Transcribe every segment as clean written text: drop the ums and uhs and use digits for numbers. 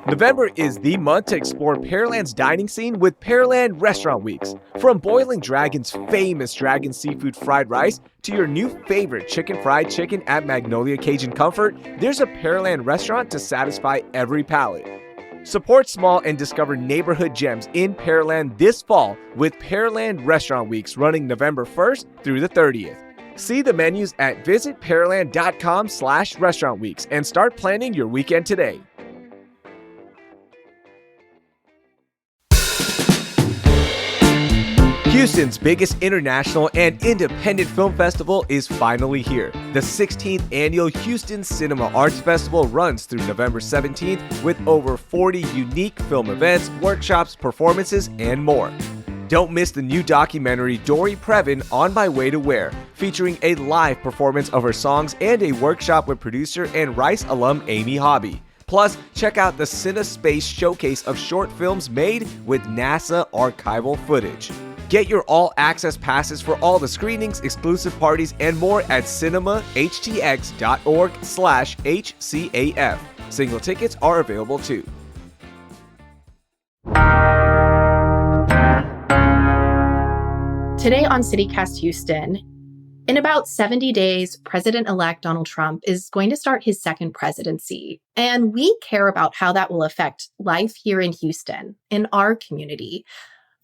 November is the month to explore Pearland's dining scene with Pearland Restaurant Weeks. From Boiling Dragon's famous dragon seafood fried rice to your new favorite chicken fried chicken at Magnolia Cajun Comfort, there's a Pearland restaurant to satisfy every palate. Support small and discover neighborhood gems in Pearland this fall with Pearland Restaurant Weeks running November 1st through the 30th. See the menus at visitpearland.com/restaurantweeks and start planning your weekend today. Houston's biggest international and independent film festival is finally here. The 16th annual Houston Cinema Arts Festival runs through November 17th with over 40 unique film events, workshops, performances, and more. Don't miss the new documentary Dory Previn, On My Way to Where, featuring a live performance of her songs and a workshop with producer and Rice alum Amy Hobby. Plus, check out the CineSpace showcase of short films made with NASA archival footage. Get your all-access passes for all the screenings, exclusive parties, and more at cinemahtx.org/HCAF. Single tickets are available too. Today on CityCast Houston, in about 70 days, President-elect Donald Trump is going to start his second presidency. And we care about how that will affect life here in Houston, in our community.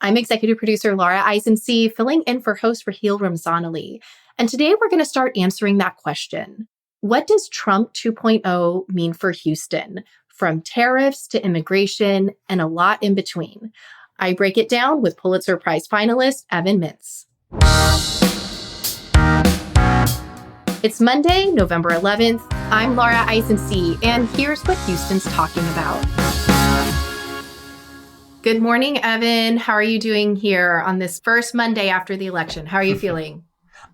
I'm executive producer Laura Isensee, filling in for host Raheel Ramzanali. And today we're going to start answering that question. What does Trump 2.0 mean for Houston? From tariffs to immigration and a lot in between. I break it down with Pulitzer Prize finalist Evan Mintz. It's Monday, November 11th. I'm Laura Isensee, and here's what Houston's talking about. Good morning, Evan. How are you doing here on this first Monday after the election? How are you feeling?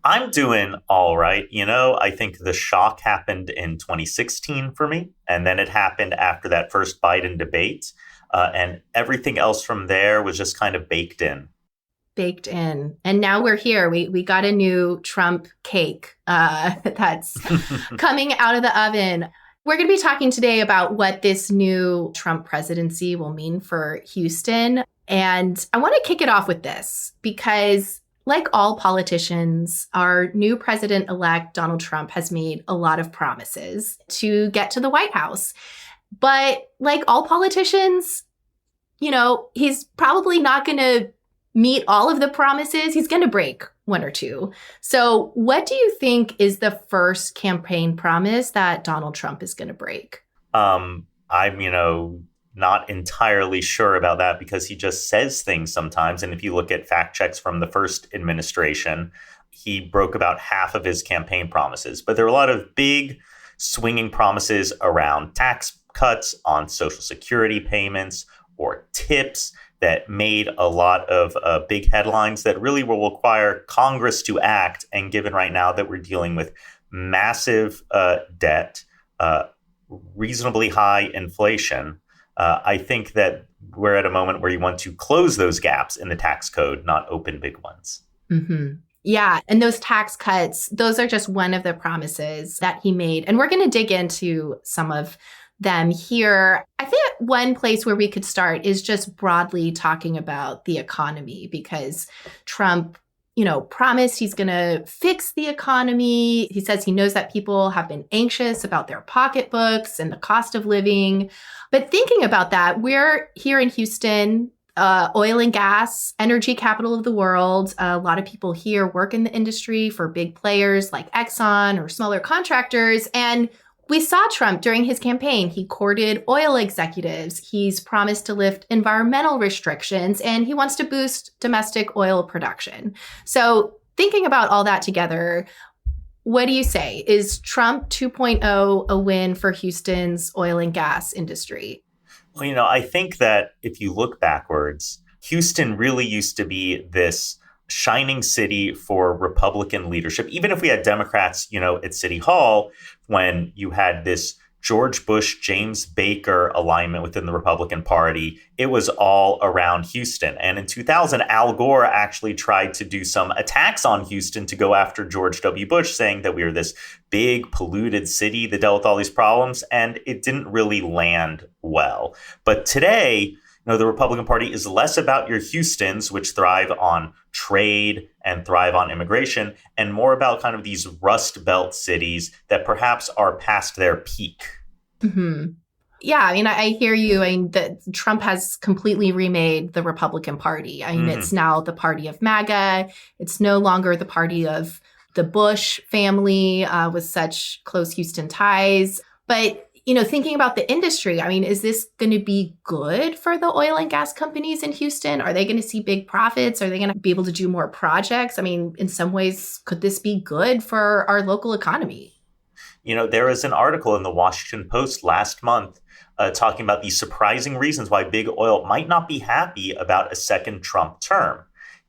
I'm doing all right. I think the shock happened in 2016 for me, and then it happened after that first Biden debate. And everything else from there was just kind of baked in. And now we're here. We got a new Trump cake that's coming out of the oven. We're going to be talking today about what this new Trump presidency will mean for Houston. And I want to kick it off with this because, like all politicians, our new president-elect Donald Trump has made a lot of promises to get to the White House. But like all politicians, he's probably not going to meet all of the promises. He's going to break one or two. So what do you think is the first campaign promise that Donald Trump is going to break? I'm, not entirely sure about that because he just says things sometimes. And if you look at fact checks from the first administration, he broke about half of his campaign promises. But there are a lot of big swinging promises around tax cuts on Social Security payments or tips that made a lot of big headlines that really will require Congress to act. And given right now that we're dealing with massive debt, reasonably high inflation, I think that we're at a moment where you want to close those gaps in the tax code, not open big ones. Mm-hmm. Yeah. And those tax cuts, those are just one of the promises that he made. And we're going to dig into some of them here. I think one place where we could start is just broadly talking about the economy, because Trump, promised he's going to fix the economy. He says he knows that people have been anxious about their pocketbooks and the cost of living. But thinking about that, we're here in Houston, oil and gas, energy capital of the world. A lot of people here work in the industry for big players like Exxon or smaller contractors. And we saw Trump during his campaign. He courted oil executives. He's promised to lift environmental restrictions, and he wants to boost domestic oil production. So thinking about all that together, what do you say? Is Trump 2.0 a win for Houston's oil and gas industry? Well, I think that if you look backwards, Houston really used to be this shining city for Republican leadership. Even if we had Democrats, at City Hall, when you had this George Bush, James Baker alignment within the Republican Party, it was all around Houston. And in 2000, Al Gore actually tried to do some attacks on Houston to go after George W. Bush, saying that we were this big polluted city that dealt with all these problems. And it didn't really land well. But today, the Republican Party is less about your Houstons, which thrive on trade and thrive on immigration, and more about kind of these Rust Belt cities that perhaps are past their peak. Mm-hmm. Yeah, I mean, I hear you. I mean, that Trump has completely remade the Republican Party. I mean, It's now the party of MAGA. It's no longer the party of the Bush family with such close Houston ties. But thinking about the industry, I mean, is this going to be good for the oil and gas companies in Houston? Are they going to see big profits? Are they going to be able to do more projects? I mean, in some ways, could this be good for our local economy? There was an article in the Washington Post last month talking about the surprising reasons why big oil might not be happy about a second Trump term.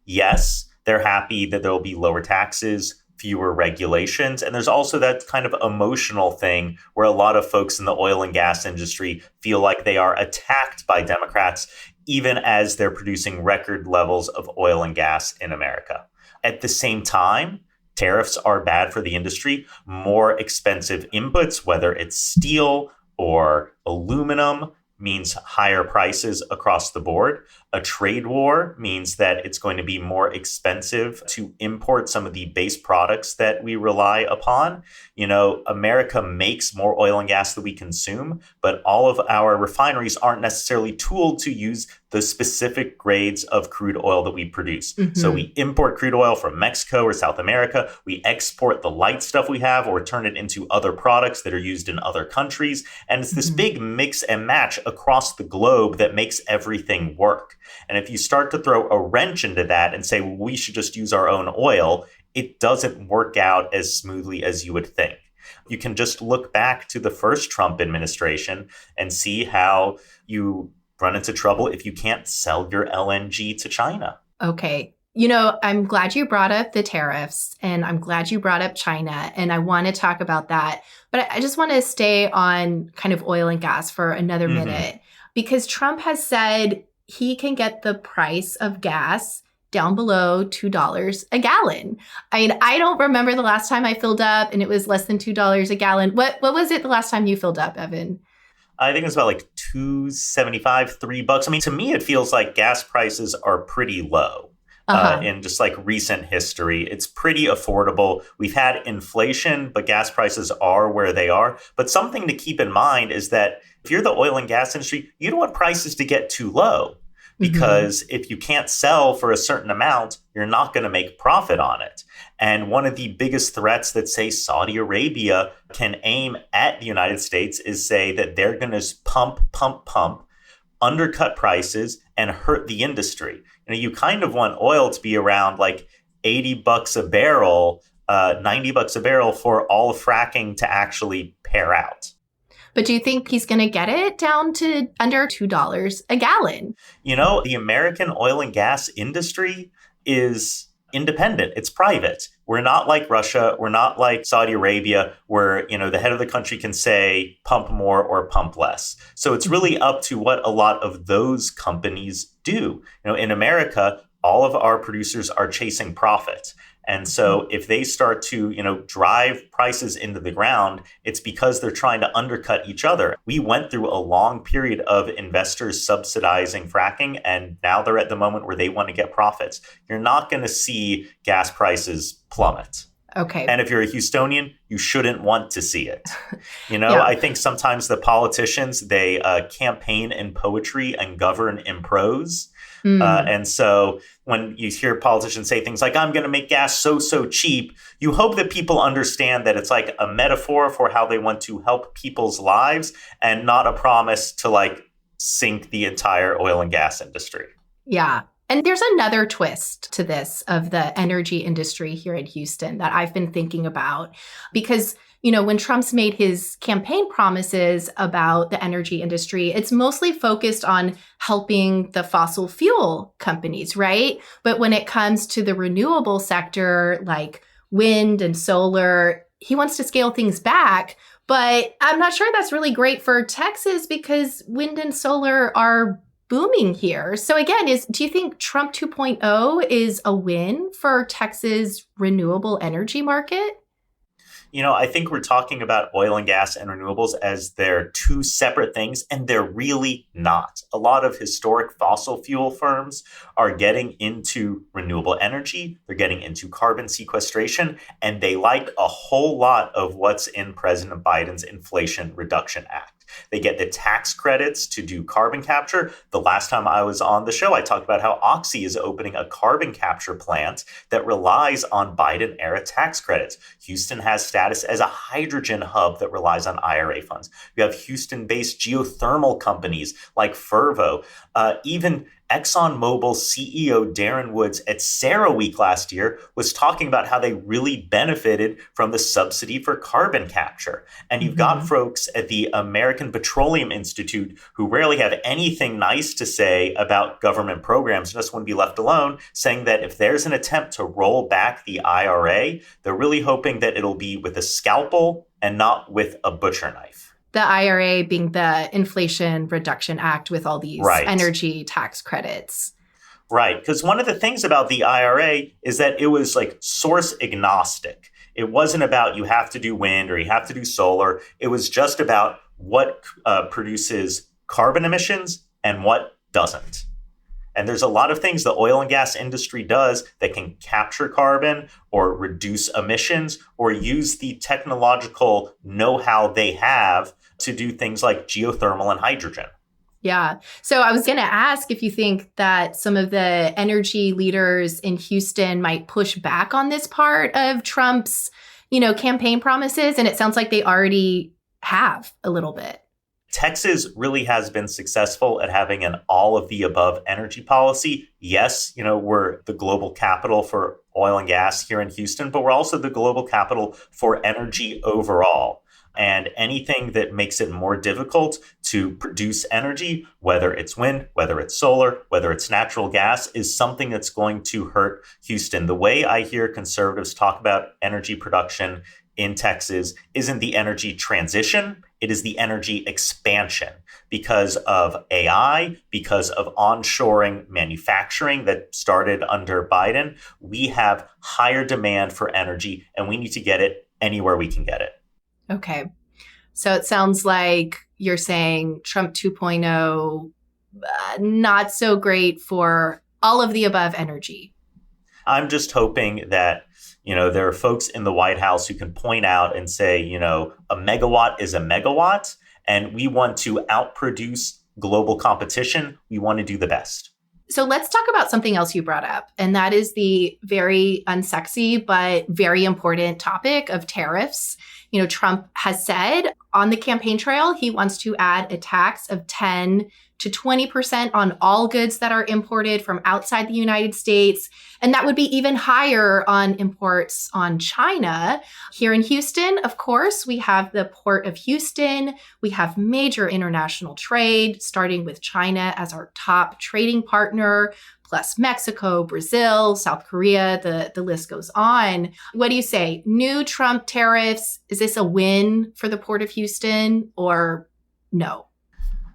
Yes, they're happy that there will be lower taxes, fewer regulations. And there's also that kind of emotional thing where a lot of folks in the oil and gas industry feel like they are attacked by Democrats, even as they're producing record levels of oil and gas in America. At the same time, tariffs are bad for the industry. More expensive inputs, whether it's steel or aluminum, means higher prices across the board. A trade war means that it's going to be more expensive to import some of the base products that we rely upon. America makes more oil and gas than we consume, but all of our refineries aren't necessarily tooled to use the specific grades of crude oil that we produce. Mm-hmm. So we import crude oil from Mexico or South America. We export the light stuff we have or turn it into other products that are used in other countries. And it's this big mix and match across the globe that makes everything work. And if you start to throw a wrench into that and say, well, we should just use our own oil, it doesn't work out as smoothly as you would think. You can just look back to the first Trump administration and see how you run into trouble if you can't sell your LNG to China. Okay. I'm glad you brought up the tariffs and I'm glad you brought up China. And I want to talk about that. But I just want to stay on kind of oil and gas for another minute, because Trump has said he can get the price of gas down below $2 a gallon. I mean, I don't remember the last time I filled up and it was less than $2 a gallon. What was it the last time you filled up, Evan? I think it's about like $2.75, $3. I mean, to me, it feels like gas prices are pretty low in just like recent history. It's pretty affordable. We've had inflation, but gas prices are where they are. But something to keep in mind is that if you're the oil and gas industry, you don't want prices to get too low. Because if you can't sell for a certain amount, you're not going to make profit on it. And one of the biggest threats that, say, Saudi Arabia can aim at the United States is say that they're going to pump, undercut prices and hurt the industry. You kind of want oil to be around like $80 a barrel, $90 a barrel for all of fracking to actually pare out. But do you think he's going to get it down to under $2 a gallon? The American oil and gas industry is independent. It's private. We're not like Russia. We're not like Saudi Arabia, where, the head of the country can say pump more or pump less. So it's really up to what a lot of those companies do. In America, all of our producers are chasing profit. And so if they start to, drive prices into the ground, it's because they're trying to undercut each other. We went through a long period of investors subsidizing fracking, and now they're at the moment where they want to get profits. You're not going to see gas prices plummet. Okay. And if you're a Houstonian, you shouldn't want to see it. Yeah. I think sometimes the politicians, they campaign in poetry and govern in prose. And so when you hear politicians say things like, I'm going to make gas so cheap, you hope that people understand that it's like a metaphor for how they want to help people's lives and not a promise to like sink the entire oil and gas industry. Yeah. And there's another twist to this of the energy industry here in Houston that I've been thinking about, because when Trump's made his campaign promises about the energy industry, it's mostly focused on helping the fossil fuel companies, right? But when it comes to the renewable sector, like wind and solar, he wants to scale things back, But I'm not sure that's really great for Texas because wind and solar are booming here. So again, do you think Trump 2.0 is a win for Texas renewable energy market? I think we're talking about oil and gas and renewables as they're two separate things, and they're really not. A lot of historic fossil fuel firms are getting into renewable energy. They're getting into carbon sequestration, and they like a whole lot of what's in President Biden's Inflation Reduction Act. They get the tax credits to do carbon capture. The last time I was on the show, I talked about how Oxy is opening a carbon capture plant that relies on Biden-era tax credits. Houston has status as a hydrogen hub that relies on IRA funds. You have Houston-based geothermal companies like Fervo. Even ExxonMobil CEO Darren Woods at CERAWeek last year was talking about how they really benefited from the subsidy for carbon capture. And you've got folks at the American Petroleum Institute who rarely have anything nice to say about government programs, just want to be left alone, saying that if there's an attempt to roll back the IRA, they're really hoping that it'll be with a scalpel and not with a butcher knife. The IRA being the Inflation Reduction Act with all these energy tax credits. Right. Because one of the things about the IRA is that it was like source agnostic. It wasn't about you have to do wind or you have to do solar. It was just about what produces carbon emissions and what doesn't. And there's a lot of things the oil and gas industry does that can capture carbon or reduce emissions or use the technological know-how they have to do things like geothermal and hydrogen. Yeah. So I was going to ask if you think that some of the energy leaders in Houston might push back on this part of Trump's, campaign promises. And it sounds like they already have a little bit. Texas really has been successful at having an all of the above energy policy. Yes, we're the global capital for oil and gas here in Houston, but we're also the global capital for energy overall. And anything that makes it more difficult to produce energy, whether it's wind, whether it's solar, whether it's natural gas, is something that's going to hurt Houston. The way I hear conservatives talk about energy production in Texas isn't the energy transition, it is the energy expansion because of AI, because of onshoring manufacturing that started under Biden. We have higher demand for energy and we need to get it anywhere we can get it. Okay. So it sounds like you're saying Trump 2.0, not so great for all of the above energy. I'm just hoping that there are folks in the White House who can point out and say, a megawatt is a megawatt, and we want to outproduce global competition. We want to do the best. So let's talk about something else you brought up, and that is the very unsexy but very important topic of tariffs. Trump has said on the campaign trail, he wants to add a tax of 10 to 20% on all goods that are imported from outside the United States. And that would be even higher on imports on China. Here in Houston, of course, we have the Port of Houston. We have major international trade, starting with China as our top trading partner, plus Mexico, Brazil, South Korea, the list goes on. What do you say? New Trump tariffs, is this a win for the Port of Houston or no?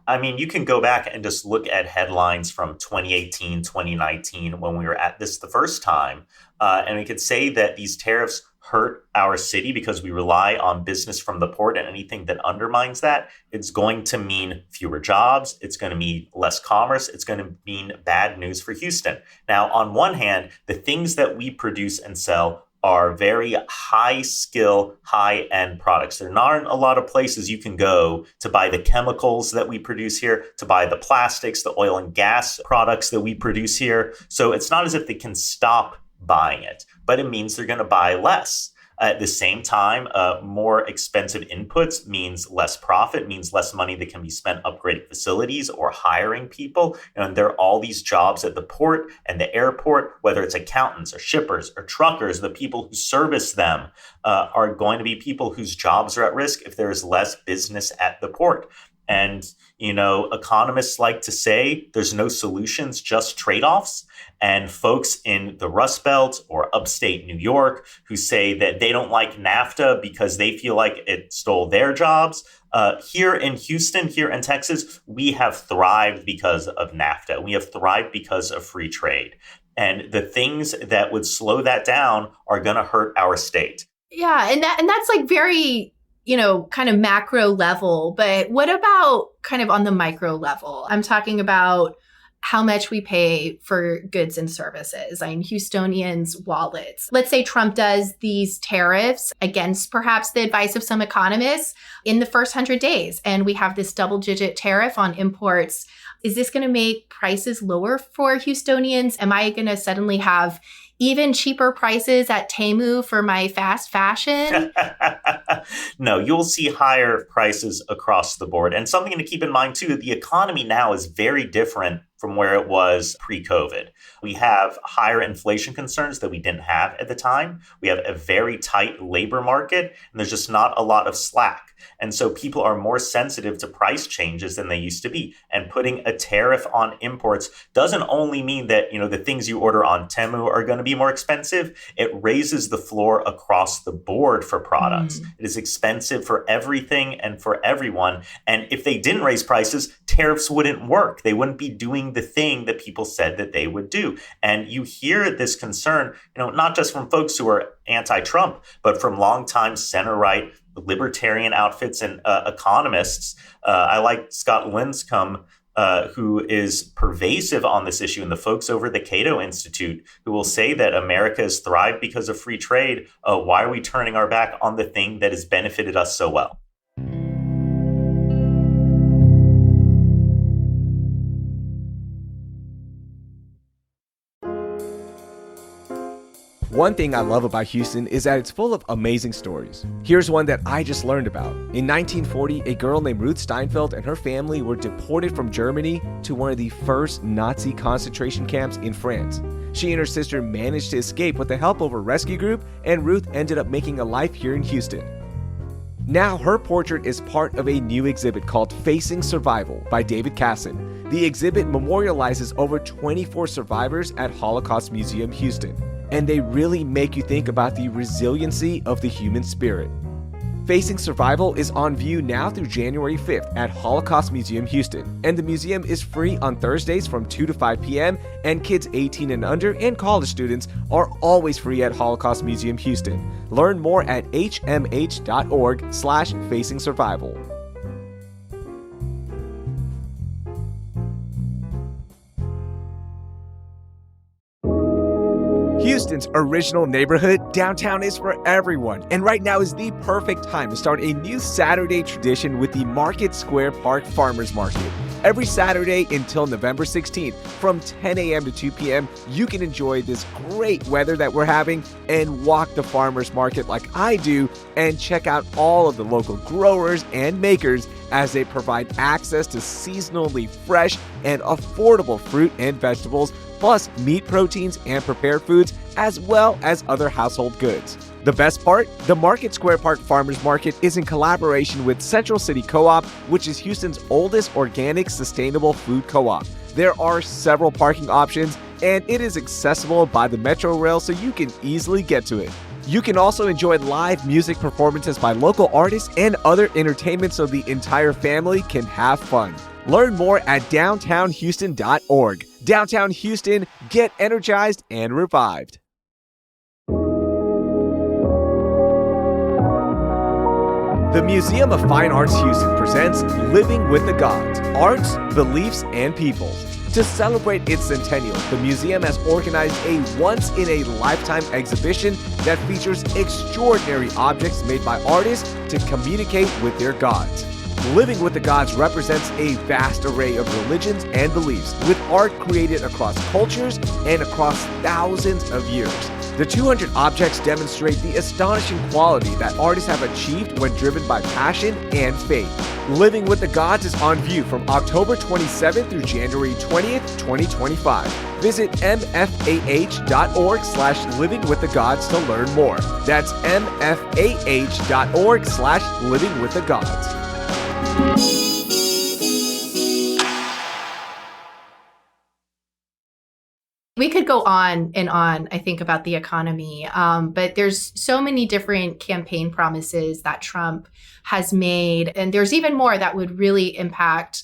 I mean, you can go back and just look at headlines from 2018, 2019, when we were at this the first time. And we could say that these tariffs hurt our city because we rely on business from the port, and anything that undermines that, it's going to mean fewer jobs. It's going to mean less commerce. It's going to mean bad news for Houston. Now, on one hand, the things that we produce and sell are very high skill, high end products. There aren't a lot of places you can go to buy the chemicals that we produce here, to buy the plastics, the oil and gas products that we produce here. So it's not as if they can stop buying it, but it means they're going to buy less. At the same time, more expensive inputs means less profit, means less money that can be spent upgrading facilities or hiring people. And there are all these jobs at the port and the airport, whether it's accountants or shippers or truckers, the people who service them are going to be people whose jobs are at risk if there is less business at the port. And, economists like to say there's no solutions, just trade-offs. And folks in the Rust Belt or upstate New York who say that they don't like NAFTA because they feel like it stole their jobs. Here in Houston, here in Texas, we have thrived because of NAFTA. We have thrived because of free trade. And the things that would slow that down are going to hurt our state. Yeah, and that's like very, kind of macro level. But what about kind of on the micro level? I'm talking about how much we pay for goods and services. I mean, Houstonians' wallets. Let's say Trump does these tariffs against perhaps the advice of some economists in the first 100 days, and we have this double-digit tariff on imports. Is this going to make prices lower for Houstonians? Am I going to suddenly have even cheaper prices at Temu for my fast fashion? No, you'll see higher prices across the board. And something to keep in mind, too, the economy now is very different from where it was pre-COVID. We have higher inflation concerns that we didn't have at the time. We have a very tight labor market, and there's just not a lot of slack. And so people are more sensitive to price changes than they used to be. And putting a tariff on imports doesn't only mean that, the things you order on Temu are going to be more expensive. It raises the floor across the board for products. It is expensive for everything and for everyone. And if they didn't raise prices, tariffs wouldn't work. They wouldn't be doing the thing that people said that they would do. And you hear this concern, not just from folks who are anti-Trump, but from longtime center-right libertarian outfits and economists. I like Scott Linscomb, who is pervasive on this issue, and the folks over the Cato Institute who will say that America has thrived because of free trade. Why are we turning our back on the thing that has benefited us so well? One thing I love about Houston is that it's full of amazing stories. Here's one that I just learned about. In 1940, a girl named Ruth Steinfeld and her family were deported from Germany to one of the first Nazi concentration camps in France. She and her sister managed to escape with the help of a rescue group, and Ruth ended up making a life here in Houston. Now her portrait is part of a new exhibit called Facing Survival by David Casson. The exhibit memorializes over 24 survivors at Holocaust Museum Houston, and they really make you think about the resiliency of the human spirit. Facing Survival is on view now through January 5th at Holocaust Museum Houston, and the museum is free on Thursdays from 2 to 5 p.m., and kids 18 and under and college students are always free at Holocaust Museum Houston. Learn more at hmh.org/Facing Survival. Houston's original neighborhood, downtown is for everyone, and right now is the perfect time to start a new Saturday tradition with the Market Square Park Farmers Market. Every Saturday until November 16th, from 10 a.m. to 2 p.m., you can enjoy this great weather that we're having and walk the farmers market like I do and check out all of the local growers and makers as they provide access to seasonally fresh and affordable fruit and vegetables, plus meat proteins and prepared foods, as well as other household goods. The best part? The Market Square Park Farmers Market is in collaboration with Central City Co-op, which is Houston's oldest organic sustainable food co-op. There are several parking options, and it is accessible by the Metro Rail, so you can easily get to it. You can also enjoy live music performances by local artists and other entertainment so the entire family can have fun. Learn more at downtownhouston.org. Downtown Houston, get energized and revived. The Museum of Fine Arts Houston presents Living with the Gods, Arts, Beliefs, and Peoples. To celebrate its centennial, the museum has organized a once-in-a-lifetime exhibition that features extraordinary objects made by artists to communicate with their gods. Living with the Gods represents a vast array of religions and beliefs, with art created across cultures and across thousands of years. The 200 objects demonstrate the astonishing quality that artists have achieved when driven by passion and faith. Living with the Gods is on view from October 27th through January 20th, 2025. Visit mfah.org/livingwiththegods to learn more. That's mfah.org/livingwiththegods. We could go on and on, I think, about the economy, but there's so many different campaign promises that Trump has made, and there's even more that would really impact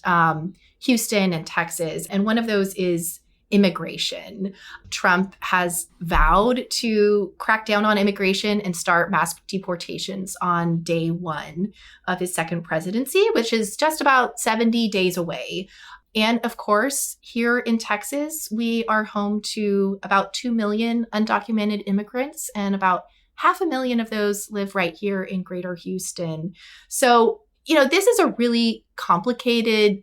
Houston and Texas. And one of those is immigration. Trump has vowed to crack down on immigration and start mass deportations on day one of his second presidency, which is just about 70 days away. And of course, here in Texas, we are home to about 2 million undocumented immigrants, and about 500,000 of those live right here in Greater Houston. So, this is a really complicated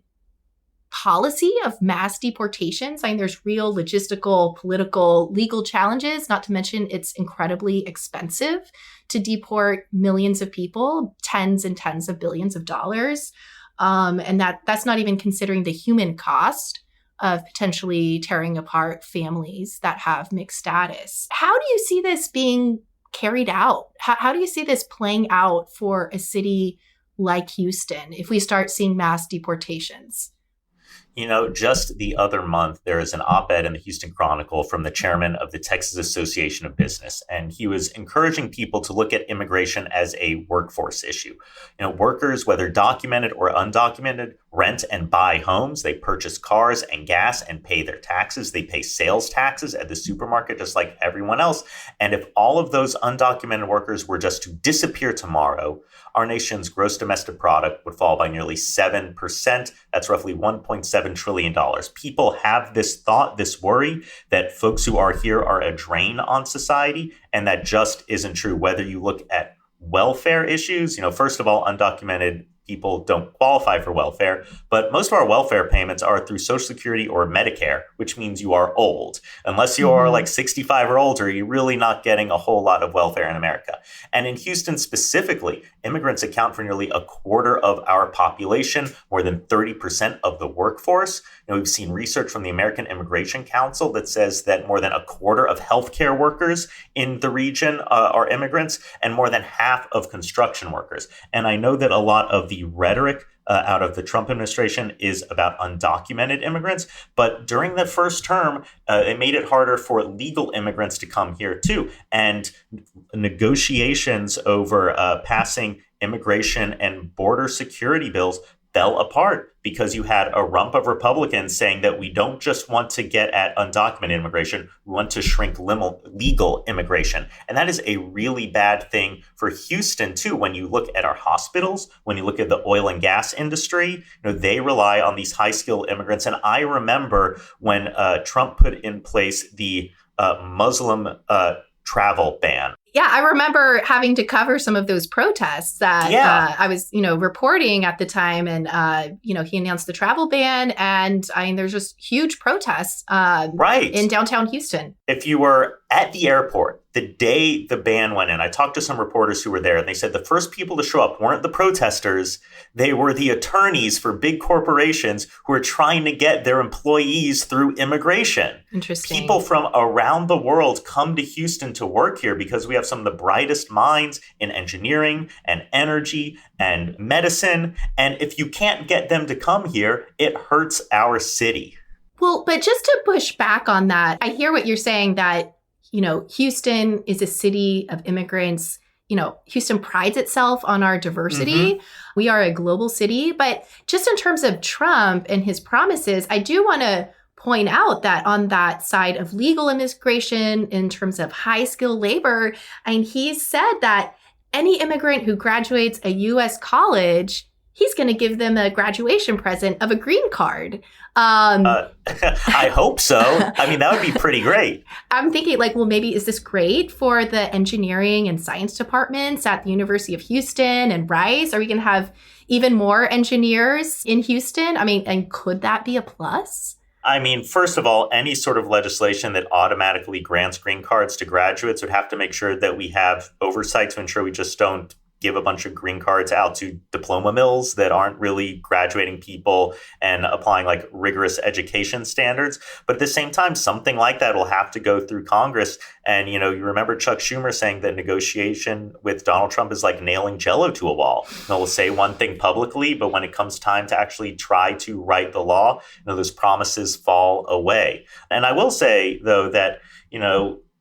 policy of mass deportations. I mean, there's real logistical, political, legal challenges, not to mention it's incredibly expensive to deport millions of people, tens and tens of billions of dollars. And that's not even considering the human cost of potentially tearing apart families that have mixed status. How do you see this being carried out? How do you see this playing out for a city like Houston if we start seeing mass deportations? Just the other month, there is an op-ed in the Houston Chronicle from the chairman of the Texas Association of Business, and he was encouraging people to look at immigration as a workforce issue. Workers, whether documented or undocumented, rent and buy homes. They purchase cars and gas and pay their taxes. They pay sales taxes at the supermarket, just like everyone else. And if all of those undocumented workers were just to disappear tomorrow, our nation's gross domestic product would fall by nearly 7%. That's roughly $1.7 trillion. People have this thought, this worry that folks who are here are a drain on society, and that just isn't true. Whether you look at welfare issues, first of all, undocumented people don't qualify for welfare, but most of our welfare payments are through Social Security or Medicare, which means you are old. Unless you are like 65 or older, you're really not getting a whole lot of welfare in America. And in Houston specifically, immigrants account for nearly a quarter of our population, more than 30% of the workforce. We've seen research from the American Immigration Council that says that more than a quarter of healthcare workers in the region are immigrants, and more than half of construction workers. And I know that a lot of the rhetoric out of the Trump administration is about undocumented immigrants. But during the first term, it made it harder for legal immigrants to come here too. And negotiations over passing immigration and border security bills fell apart because you had a rump of Republicans saying that we don't just want to get at undocumented immigration, we want to shrink legal immigration. And that is a really bad thing for Houston, too. When you look at our hospitals, when you look at the oil and gas industry, they rely on these high-skilled immigrants. And I remember when Trump put in place the Muslim travel ban. Yeah, I remember having to cover some of those protests that I was, reporting at the time. And, he announced the travel ban. And there's just huge protests in downtown Houston. If you were at the airport the day the ban went in, I talked to some reporters who were there, and they said the first people to show up weren't the protesters. They were the attorneys for big corporations who are trying to get their employees through immigration. Interesting. People from around the world come to Houston to work here because we have some of the brightest minds in engineering and energy and medicine. And if you can't get them to come here, it hurts our city. Well, but just to push back on that, I hear what you're saying that, Houston is a city of immigrants. Houston prides itself on our diversity. Mm-hmm. We are a global city. But just in terms of Trump and his promises, I do want to point out that on that side of legal immigration, in terms of high skilled labor, he's said that any immigrant who graduates a U.S. college, he's going to give them a graduation present of a green card. I hope so. That would be pretty great. I'm thinking maybe is this great for the engineering and science departments at the University of Houston and Rice? Are we going to have even more engineers in Houston? And could that be a plus? First of all, any sort of legislation that automatically grants green cards to graduates would have to make sure that we have oversight to ensure we just don't give a bunch of green cards out to diploma mills that aren't really graduating people and applying like rigorous education standards. But at the same time, something like that will have to go through Congress. And, you remember Chuck Schumer saying that negotiation with Donald Trump is like nailing Jello to a wall. They'll say one thing publicly, but when it comes time to actually try to write the law, those promises fall away. And I will say, though, that,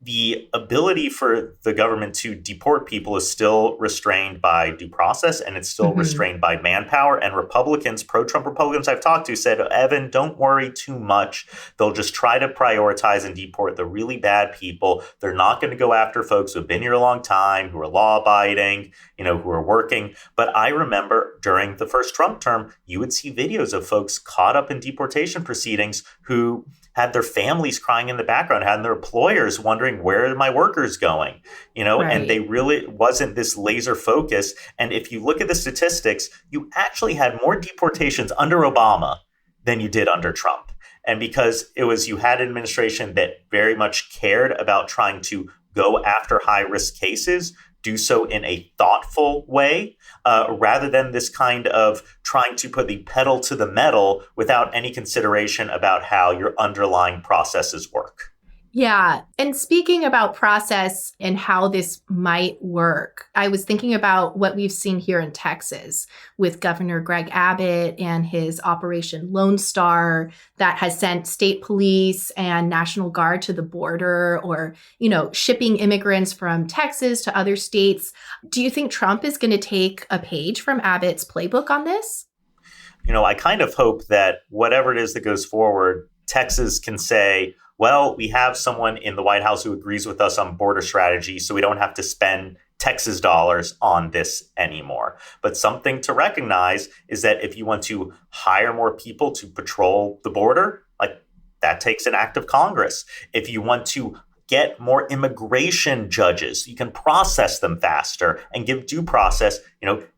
the ability for the government to deport people is still restrained by due process, and it's still restrained by manpower. And Republicans, pro-Trump Republicans I've talked to said, Evan, don't worry too much. They'll just try to prioritize and deport the really bad people. They're not going to go after folks who have been here a long time, who are law-abiding, who are working. But I remember during the first Trump term, you would see videos of folks caught up in deportation proceedings who had their families crying in the background, had their employers wondering, where are my workers going? Right. And they really wasn't this laser focus. And if you look at the statistics, you actually had more deportations under Obama than you did under Trump. And because you had an administration that very much cared about trying to go after high risk cases, do so in a thoughtful way, rather than this kind of trying to put the pedal to the metal without any consideration about how your underlying processes work. Yeah. And speaking about process and how this might work, I was thinking about what we've seen here in Texas with Governor Greg Abbott and his Operation Lone Star that has sent state police and National Guard to the border, or, shipping immigrants from Texas to other states. Do you think Trump is going to take a page from Abbott's playbook on this? I kind of hope that whatever it is that goes forward, Texas can say, well, we have someone in the White House who agrees with us on border strategy, so we don't have to spend Texas dollars on this anymore. But something to recognize is that if you want to hire more people to patrol the border, like that takes an act of Congress. If you want to get more immigration judges so you can process them faster and give due process,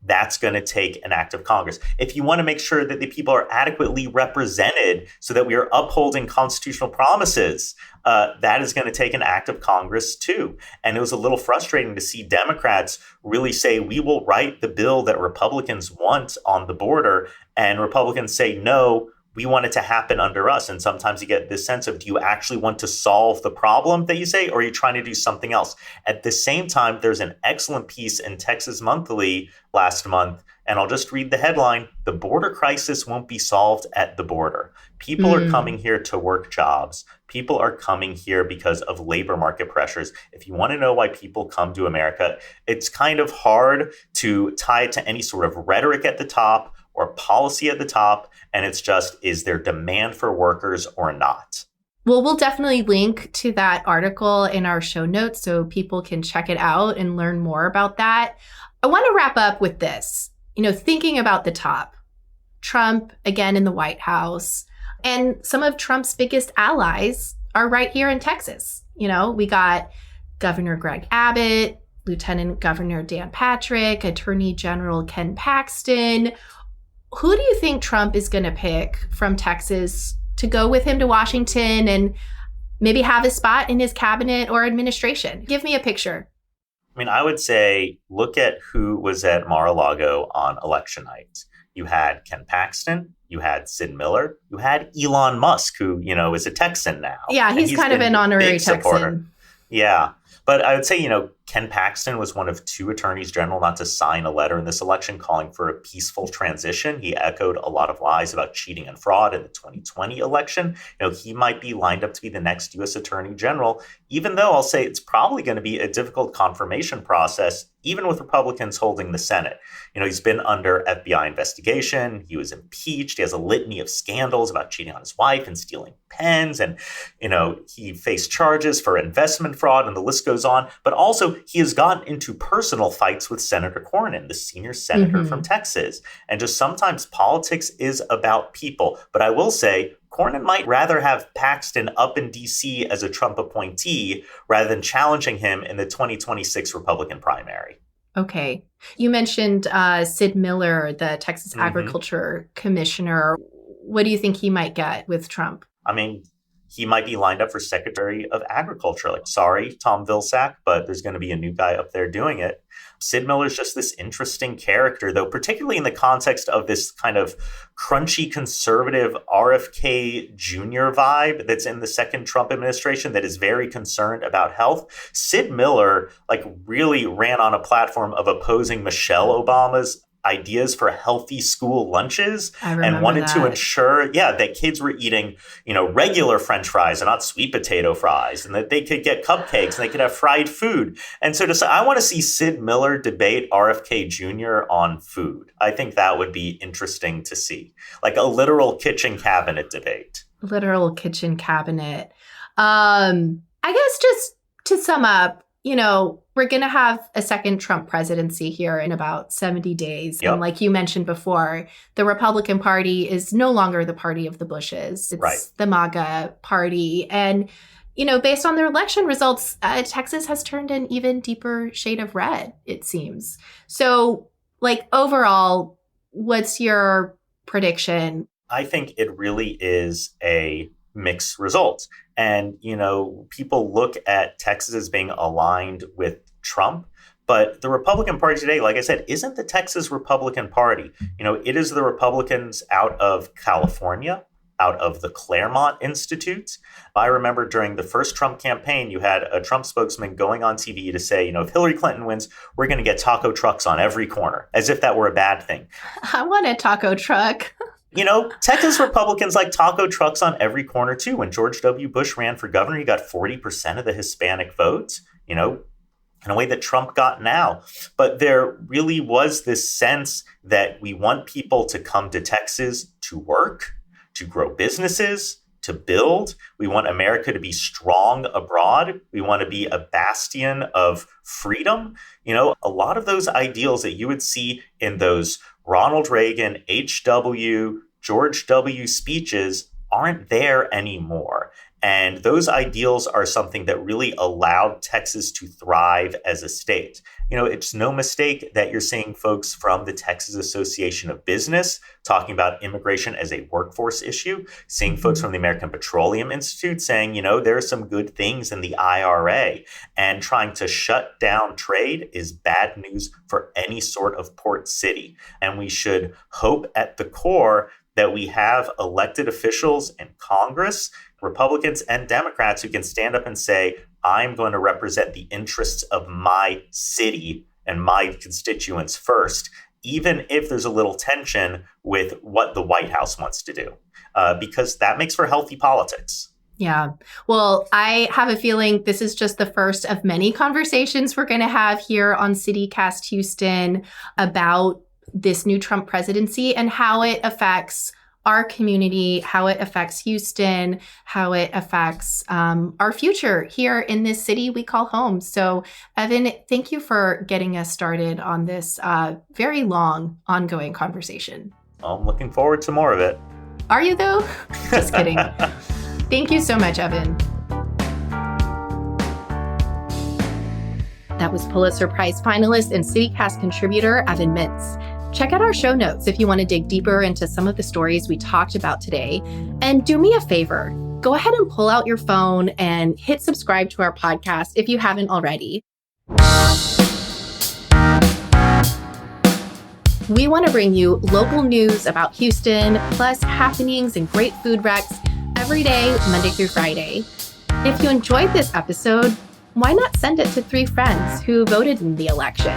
that's going to take an act of Congress. If you want to make sure that the people are adequately represented so that we are upholding constitutional promises, that is going to take an act of Congress too. And it was a little frustrating to see Democrats really say, we will write the bill that Republicans want on the border, and Republicans say, no, we want it to happen under us. And sometimes you get this sense of, do you actually want to solve the problem that you say, or are you trying to do something else? At the same time, there's an excellent piece in Texas Monthly last month, and I'll just read the headline: the border crisis won't be solved at the border. People are coming here to work jobs. People are coming here because of labor market pressures. If you want to know why people come to America, it's kind of hard to tie it to any sort of rhetoric at the top or policy at the top. And it's just, is there demand for workers or not? Well, we'll definitely link to that article in our show notes so people can check it out and learn more about that. I want to wrap up with this, thinking about the top. Trump, again, in the White House, and some of Trump's biggest allies are right here in Texas. We got Governor Greg Abbott, Lieutenant Governor Dan Patrick, Attorney General Ken Paxton. Who do you think Trump is going to pick from Texas to go with him to Washington and maybe have a spot in his cabinet or administration? Give me a picture. I would say, look at who was at Mar-a-Lago on election night. You had Ken Paxton, you had Sid Miller, you had Elon Musk, who, is a Texan now. Yeah, he's kind of an honorary Texan. Yeah. But I would say, Ken Paxton was one of two attorneys general not to sign a letter in this election calling for a peaceful transition. He echoed a lot of lies about cheating and fraud in the 2020 election. He might be lined up to be the next U.S. Attorney General, even though I'll say it's probably going to be a difficult confirmation process, even with Republicans holding the Senate. He's been under FBI investigation. He was impeached. He has a litany of scandals about cheating on his wife and stealing pens. And, he faced charges for investment fraud, and the list goes on. But also, he has gotten into personal fights with Senator Cornyn, the senior senator from Texas. And just sometimes politics is about people. But I will say, Cornyn might rather have Paxton up in D.C. as a Trump appointee rather than challenging him in the 2026 Republican primary. Okay. You mentioned Sid Miller, the Texas Agriculture Commissioner. What do you think he might get with Trump? he might be lined up for Secretary of Agriculture. Like, sorry, Tom Vilsack, but there's going to be a new guy up there doing it. Sid Miller's just this interesting character, though, particularly in the context of this kind of crunchy conservative RFK Jr. vibe that's in the second Trump administration that is very concerned about health. Sid Miller, like, really ran on a platform of opposing Michelle Obama's ideas for healthy school lunches and wanted to ensure, that kids were eating, regular French fries and not sweet potato fries, and that they could get cupcakes and they could have fried food. And so I want to see Sid Miller debate RFK Jr. on food. I think that would be interesting to see, like a literal kitchen cabinet debate. Literal kitchen cabinet. I guess just to sum up, we're going to have a second Trump presidency here in about 70 days. Yep. And like you mentioned before, the Republican Party is no longer the party of the Bushes. It's the MAGA party. And, based on their election results, Texas has turned an even deeper shade of red, it seems. So, overall, what's your prediction? I think it really is a mixed result. And, people look at Texas as being aligned with Trump, but the Republican Party today, like I said, isn't the Texas Republican Party. It is the Republicans out of California, out of the Claremont Institute. I remember during the first Trump campaign, you had a Trump spokesman going on TV to say, if Hillary Clinton wins, we're going to get taco trucks on every corner, as if that were a bad thing. I want a taco truck. Texas Republicans like taco trucks on every corner, too. When George W. Bush ran for governor, he got 40% of the Hispanic votes, in a way that Trump got now. But there really was this sense that we want people to come to Texas to work, to grow businesses, to build. We want America to be strong abroad. We want to be a bastion of freedom. A lot of those ideals that you would see in those Ronald Reagan, H.W., George W. speeches aren't there anymore. And those ideals are something that really allowed Texas to thrive as a state. It's no mistake that you're seeing folks from the Texas Association of Business talking about immigration as a workforce issue, seeing folks from the American Petroleum Institute saying, there are some good things in the IRA, and trying to shut down trade is bad news for any sort of port city. And we should hope at the core that we have elected officials in Congress, Republicans and Democrats, who can stand up and say, I'm going to represent the interests of my city and my constituents first, even if there's a little tension with what the White House wants to do, because that makes for healthy politics. Yeah. Well, I have a feeling this is just the first of many conversations we're going to have here on CityCast Houston about this new Trump presidency and how it affects our community, how it affects Houston, how it affects our future here in this city we call home. So, Evan, thank you for getting us started on this very long, ongoing conversation. I'm looking forward to more of it. Are you, though? Just kidding. Thank you so much, Evan. That was Pulitzer Prize finalist and CityCast contributor Evan Mintz. Check out our show notes if you want to dig deeper into some of the stories we talked about today. And do me a favor, go ahead and pull out your phone and hit subscribe to our podcast if you haven't already. We want to bring you local news about Houston, plus happenings and great food wrecks every day, Monday through Friday. If you enjoyed this episode, why not send it to 3 friends who voted in the election?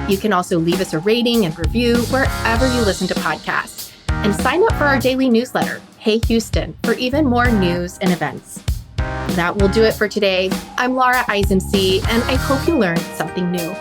You can also leave us a rating and review wherever you listen to podcasts. And sign up for our daily newsletter, Hey Houston, for even more news and events. That will do it for today. I'm Laura Isensee, and I hope you learned something new.